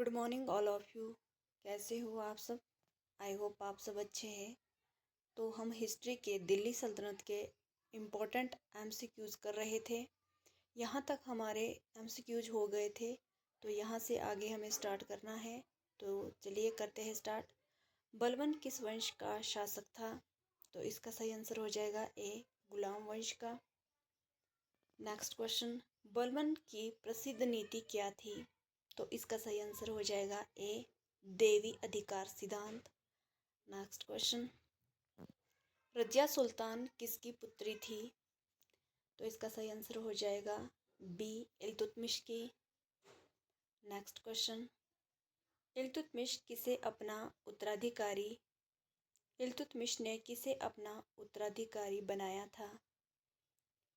Good morning all of you. कैसे हो आप सब? आई होप आप सब अच्छे हैं। तो हम हिस्ट्री के दिल्ली सल्तनत के इम्पोर्टेंट एमसीक्यूज़ कर रहे थे। यहाँ तक हमारे एमसीक्यूज़ हो गए थे, तो यहाँ से आगे हमें स्टार्ट करना है। तो चलिए करते हैं स्टार्ट। बलबन किस वंश का शासक था? तो इसका सही आंसर हो जाएगा ए, गुलाम वंश का। नेक्स्ट क्वेश्चन, बलबन की प्रसिद्ध नीति क्या थी? तो इसका सही आंसर हो जाएगा ए, देवी अधिकार सिद्धांत। नेक्स्ट क्वेश्चन, रजिया सुल्तान किसकी पुत्री थी? तो इसका सही आंसर हो जाएगा बी, इल्तुतमिश की। नेक्स्ट क्वेश्चन, इल्तुतमिश ने किसे अपना उत्तराधिकारी बनाया था?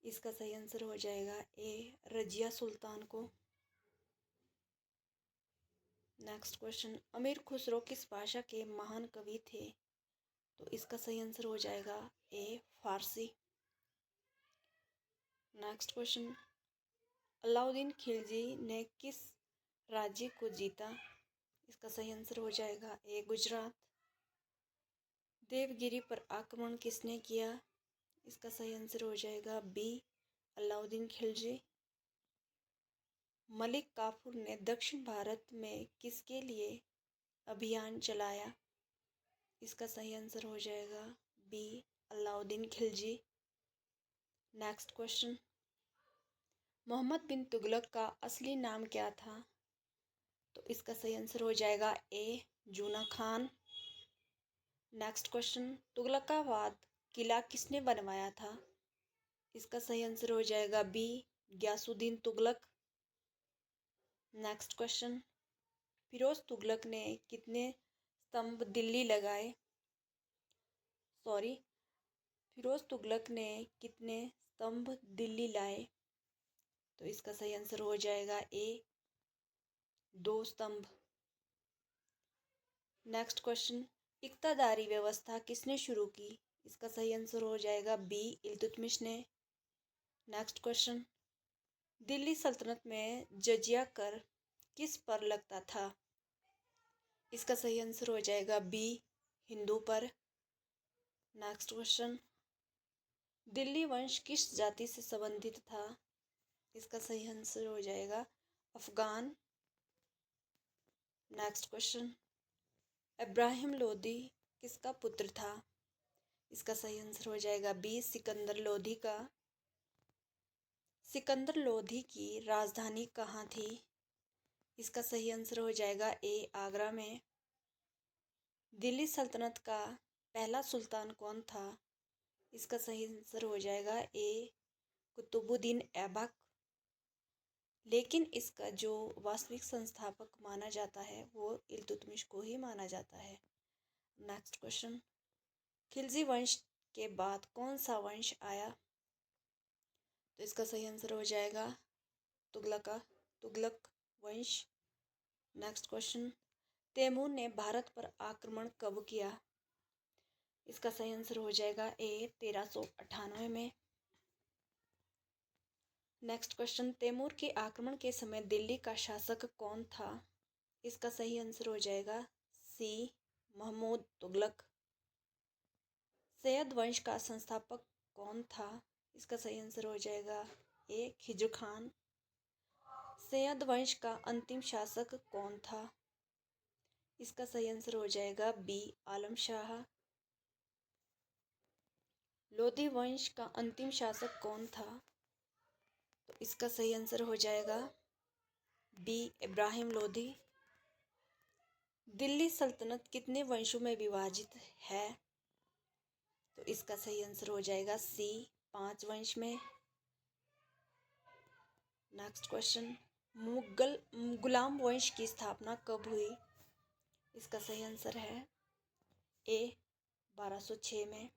इसका सही आंसर हो जाएगा ए, रजिया सुल्तान को। नेक्स्ट क्वेश्चन, अमीर खुसरो किस भाषा के महान कवि थे? तो इसका सही आंसर हो जाएगा ए, फारसी। नेक्स्ट क्वेश्चन, अलाउद्दीन खिलजी ने किस राज्य को जीता? इसका सही आंसर हो जाएगा ए, गुजरात। देवगिरी पर आक्रमण किसने किया? इसका सही आंसर हो जाएगा बी, अलाउद्दीन खिलजी। मलिक काफूर ने दक्षिण भारत में किसके लिए अभियान चलाया? इसका सही आंसर हो जाएगा B, Alauddin Khilji. Next question, Mohammad bin Tughlaq का असली नाम क्या था? तो इसका सही आंसर हो जाएगा A, Juna Khan. Next question, Tughlaqabad किला किसने बनवाया था? इसका सही आंसर हो जाएगा B, Ghiyasuddin Tughlaq. Next question, Firoz Tughlaq ने कितने स्तंभ दिल्ली लगाए? फिरोज तुगलक ने कितने स्तंभ दिल्ली लाए? तो इसका सही आंसर हो जाएगा ए, 2 स्तंभ। नेक्स्ट क्वेश्चन, इक्तादारी व्यवस्था किसने शुरू की? इसका सही आंसर हो जाएगा बी, इल्तुतमिश ने। नेक्स्ट क्वेश्चन, दिल्ली सल्तनत में जजिया कर किस पर लगता था? इसका सही आंसर हो जाएगा बी, हिंदू पर। नेक्स्ट क्वेश्चन, दिल्ली वंश किस जाति से संबंधित था? इसका सही आंसर हो जाएगा अफगान। नेक्स्ट क्वेश्चन, इब्राहिम लोदी किसका पुत्र था? इसका सही आंसर हो जाएगा बी, सिकंदर लोधी का। सिकंदर लोधी की राजधानी कहाँ थी? इसका सही आंसर हो जाएगा ए, आगरा में। दिल्ली सल्तनत का पहला सुल्तान कौन था? इसका सही आंसर हो जाएगा ए, कुतुबुद्दीन ऐबक। लेकिन इसका जो वास्तविक संस्थापक माना जाता है वो इल्तुतमिश को ही माना जाता है। नेक्स्ट क्वेश्चन, खिलजी वंश के बाद कौन सा वंश आया? तो इसका सही आंसर हो जाएगा तुगलक वंश। नेक्स्ट क्वेश्चन, तैमूर ने भारत पर आक्रमण कब किया? इसका सही आंसर हो जाएगा ए, 1398 में। नेक्स्ट क्वेश्चन, तैमूर के आक्रमण के समय दिल्ली का शासक कौन था? इसका सही आंसर हो जाएगा सी, महमूद तुगलक। सैयद वंश का संस्थापक कौन था? इसका सही आंसर हो जाएगा ए, खिज्र खान। सैयद वंश का अंतिम शासक कौन था? इसका सही आंसर हो जाएगा बी, आलम शाह। लोधी वंश का अंतिम शासक कौन था? तो इसका सही आंसर हो जाएगा बी, इब्राहिम लोधी। दिल्ली सल्तनत कितने वंशों में विभाजित है? तो इसका सही आंसर हो जाएगा सी, 5 वंश में। नेक्स्ट क्वेश्चन, गुलाम वंश की स्थापना कब हुई? इसका सही आंसर है ए, 1206 में।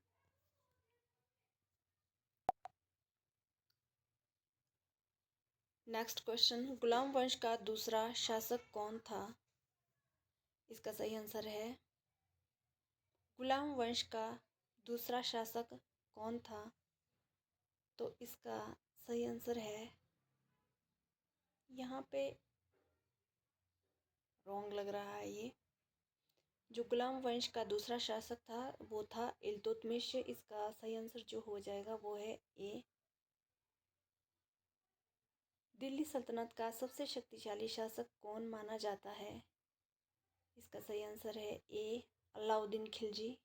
नेक्स्ट क्वेश्चन, गुलाम वंश का दूसरा शासक कौन था? इसका सही आंसर है, गुलाम वंश का दूसरा शासक कौन था? तो इसका सही आंसर है यहाँ पे रॉन्ग लग रहा है ये। जो गुलाम वंश का दूसरा शासक था वो था इल्तुतमिश। इसका सही आंसर जो हो जाएगा वो है ए। दिल्ली सल्तनत का सबसे शक्तिशाली शासक कौन माना जाता है? इसका सही आंसर है ए, अलाउद्दीन खिलजी।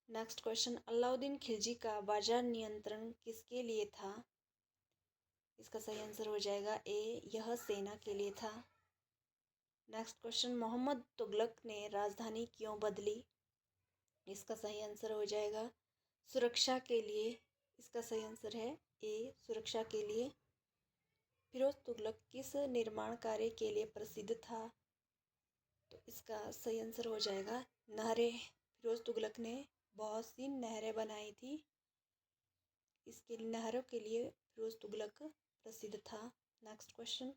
नेक्स्ट क्वेश्चन, अलाउद्दीन खिलजी का बाजार नियंत्रण किसके लिए था? इसका सही आंसर हो जाएगा ए, यह सेना के लिए था। नेक्स्ट क्वेश्चन, मोहम्मद तुगलक ने राजधानी क्यों बदली? इसका सही आंसर हो जाएगा सुरक्षा के लिए। इसका सही आंसर है ए, सुरक्षा के लिए। फिरोज तुगलक किस निर्माण कार्य के लिए प्रसिद्ध था? तो इसका सही आंसर हो जाएगा नहरें। फिरोज तुगलक ने बहुत सी नहरें बनाई थी। इसके नहरों के लिए फिरोज तुगलक प्रसिद्ध था। नेक्स्ट क्वेश्चन,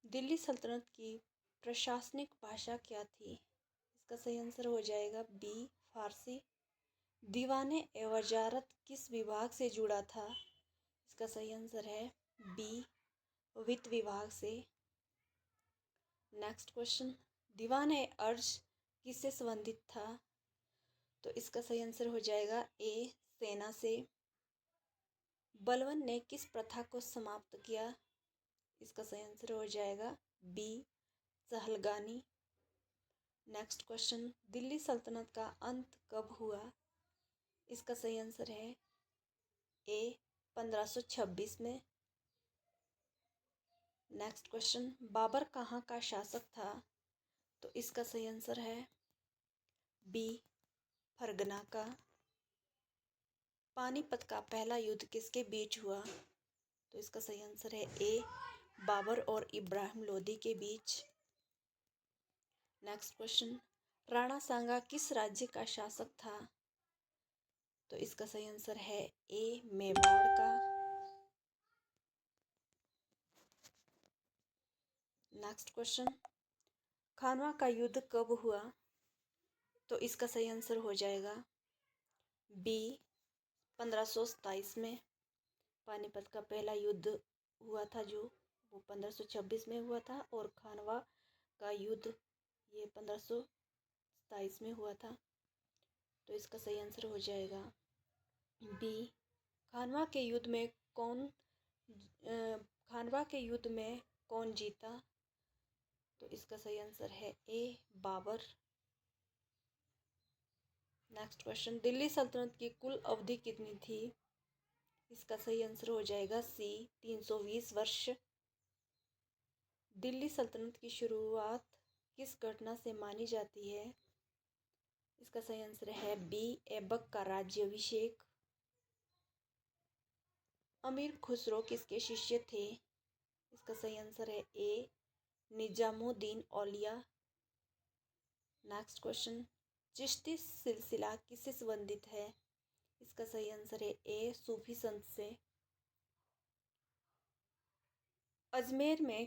दिल्ली सल्तनत की प्रशासनिक भाषा क्या थी? इसका सही आंसर हो जाएगा बी, फारसी। दीवाने ए वजारत किस विभाग से जुड़ा था? इसका सही आंसर है बी, वित्त विभाग से। नेक्स्ट क्वेश्चन, दीवान ए अर्ज किससे संबंधित था? तो इसका सही आंसर हो जाएगा ए, सेना से। बलबन ने किस प्रथा को समाप्त किया? इसका सही आंसर हो जाएगा B, Chahalgani. Next question, Delhi सल्तनत का अंत कब हुआ? इसका सही आंसर है ए, 1526 में। नेक्स्ट क्वेश्चन, बाबर कहाँ का शासक था? तो इसका सही आंसर है बी, फरगना का। पानीपत का पहला युद्ध किसके बीच हुआ? तो इसका सही आंसर है ए, बाबर और इब्राहिम लोदी के बीच। नेक्स्ट क्वेश्चन, राणा सांगा किस राज्य का शासक था? तो इसका सही आंसर है ए, मेवाड़ का। नेक्स्ट क्वेश्चन, खानवा का युद्ध कब हुआ? तो इसका सही आंसर हो जाएगा बी, 1527 में। पानीपत का पहला युद्ध हुआ था जो वो 1526 में हुआ था, और खानवा का युद्ध ये 1527 में हुआ था। तो इसका सही आंसर हो जाएगा बी। खानवा के युद्ध में खानवा के युद्ध में कौन जीता? तो इसका सही आंसर है ए, बाबर। नेक्स्ट क्वेश्चन, दिल्ली सल्तनत की कुल अवधि कितनी थी? इसका सही आंसर हो जाएगा सी, 320 वर्ष। दिल्ली सल्तनत की शुरुआत किस घटना से मानी जाती है? इसका सही आंसर है बी, ऐबक का राज्याभिषेक। अमीर खुसरो किसके शिष्य थे? इसका सही आंसर है ए, निजामुद्दीन औलिया। नेक्स्ट क्वेश्चन, चिश्ती सिलसिला किससे संबंधित है? इसका सही आंसर है ए, सूफी संत से। अजमेर में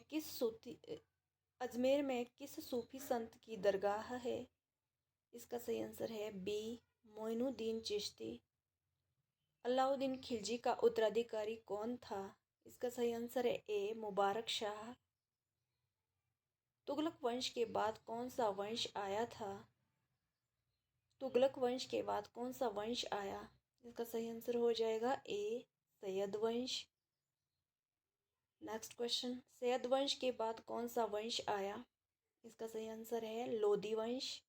किस सूफी संत की दरगाह है? इसका सही आंसर है बी, मोइनुद्दीन चिश्ती। अलाउद्दीन खिलजी का उत्तराधिकारी कौन था? इसका सही आंसर है ए, मुबारक शाह। तुगलक वंश के बाद कौन सा वंश आया था? तुगलक वंश के बाद कौन सा वंश आया? इसका सही आंसर हो जाएगा ए, सैयद वंश। नेक्स्ट क्वेश्चन, सैयद वंश के बाद कौन सा वंश आया? इसका सही आंसर है लोधी वंश।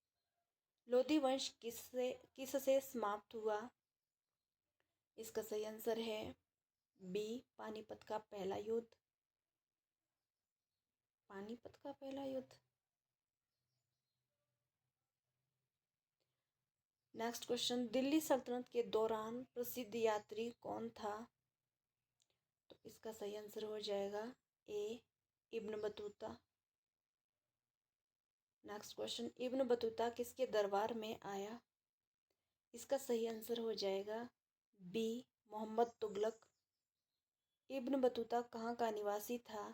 लोधी वंश किससे समाप्त हुआ? इसका सही आंसर है बी, पानीपत का पहला युद्ध। पानीपत का पहला युद्ध। नेक्स्ट क्वेश्चन, दिल्ली सल्तनत के दौरान प्रसिद्ध यात्री कौन था? तो इसका सही आंसर हो जाएगा A, Ibn Battuta. Next question, Ibn Battuta किसके दरबार में आया? इसका सही आंसर हो जाएगा बी, मोहम्मद तुगलक। इब्न बतूता कहाँ का निवासी था?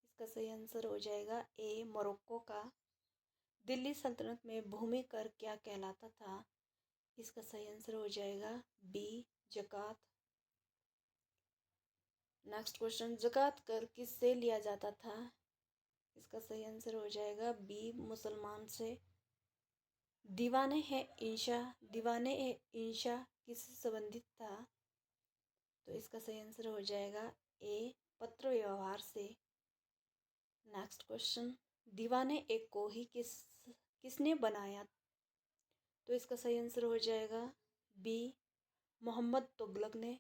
इसका सही आंसर हो जाएगा ए, मोरक्को का। दिल्ली सल्तनत में भूमि कर क्या कहलाता था? इसका सही आंसर हो जाएगा बी, ज़कात। नेक्स्ट क्वेश्चन, ज़कात कर किससे लिया जाता था? इसका सही आंसर हो जाएगा बी, मुसलमान से। दीवाने ए इंशा किससे संबंधित था? तो इसका सही आंसर हो जाएगा ए, पत्र व्यवहार से। नेक्स्ट क्वेश्चन, दीवाने एक कोही किसने बनाया? तो इसका सही आंसर हो जाएगा बी, मोहम्मद तुगलक ने।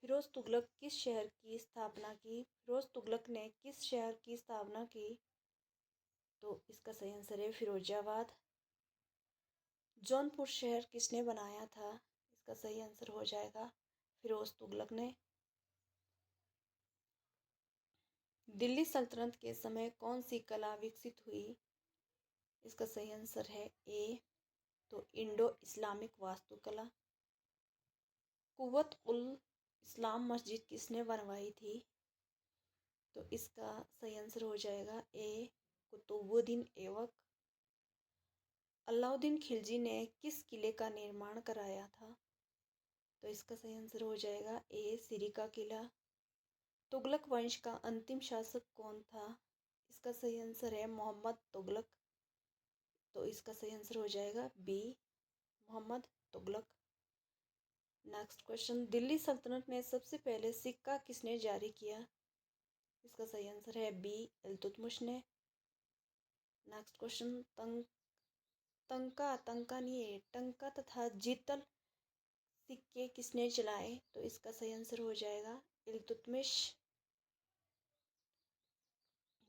फिरोज तुगलक किस शहर की स्थापना की? फिरोज तुगलक ने किस शहर की स्थापना की? तो इसका सही आंसर है फिरोजाबाद। जौनपुर शहर किसने बनाया था? इसका सही आंसर हो जाएगा फिरोज तुगलक ने। दिल्ली सल्तनत के समय कौन सी कला विकसित हुई? इसका सही आंसर है ए, तो इंडो इस्लामिक वास्तुकला। कुव्वत उल इस्लाम मस्जिद किसने बनवाई थी? तो इसका सही आंसर हो जाएगा ए, कुतुबुद्दीन ऐबक। अलाउद्दीन खिलजी ने किस किले का निर्माण कराया था? तो इसका सही आंसर हो जाएगा ए, सिरी का किला। तुगलक वंश का अंतिम शासक कौन था? इसका सही आंसर है मोहम्मद तुगलक। तो इसका सही आंसर हो जाएगा B, Mohammad Tughlaq. Next question, Delhi सल्तनत में सबसे पहले सिक्का किसने जारी किया? इसका सही आंसर है बी, इल्तुतमिश ने। नेक्स्ट क्वेश्चन, टंका तथा जीतल सिक्के किसने चलाए? तो इसका सही आंसर हो जाएगा इल्तुतमिश।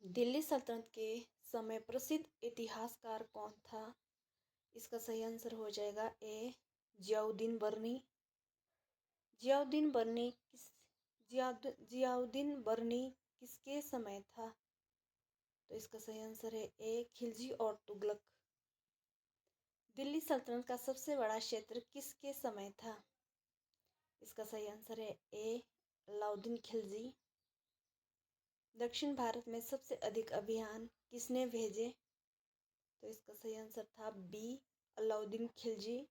दिल्ली सल्तनत के समय प्रसिद्ध इतिहासकार कौन था? इसका सही आंसर हो जाएगा ए, जियाउद्दीन बर्नी। जियाउद्दीन बर्नी किसके समय था? तो इसका सही आंसर है ए, खिलजी और तुगलक। दिल्ली सल्तनत का सबसे बड़ा क्षेत्र किसके समय था? इसका सही आंसर है ए, अलाउद्दीन खिलजी। दक्षिण भारत में सबसे अधिक अभियान किसने भेजे? तो इसका सही आंसर था बी, अलाउद्दीन खिलजी।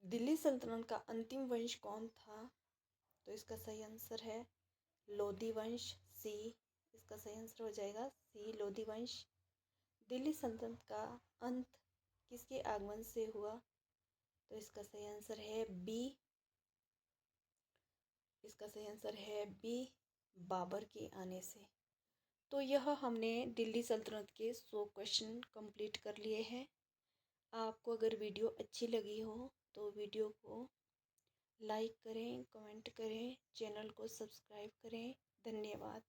दिल्ली सल्तनत का अंतिम वंश कौन था? तो इसका सही आंसर है लोधी वंश, सी। इसका सही आंसर हो जाएगा सी, लोधी वंश। दिल्ली सल्तनत का अंत किसके आगमन से हुआ? तो इसका सही आंसर है बी, बाबर के आने से। तो यह हमने दिल्ली सल्तनत के 100 क्वेश्चन कंप्लीट कर लिए हैं। आपको अगर वीडियो अच्छी लगी हो तो वीडियो को लाइक करें, कमेंट करें, चैनल को सब्सक्राइब करें। धन्यवाद।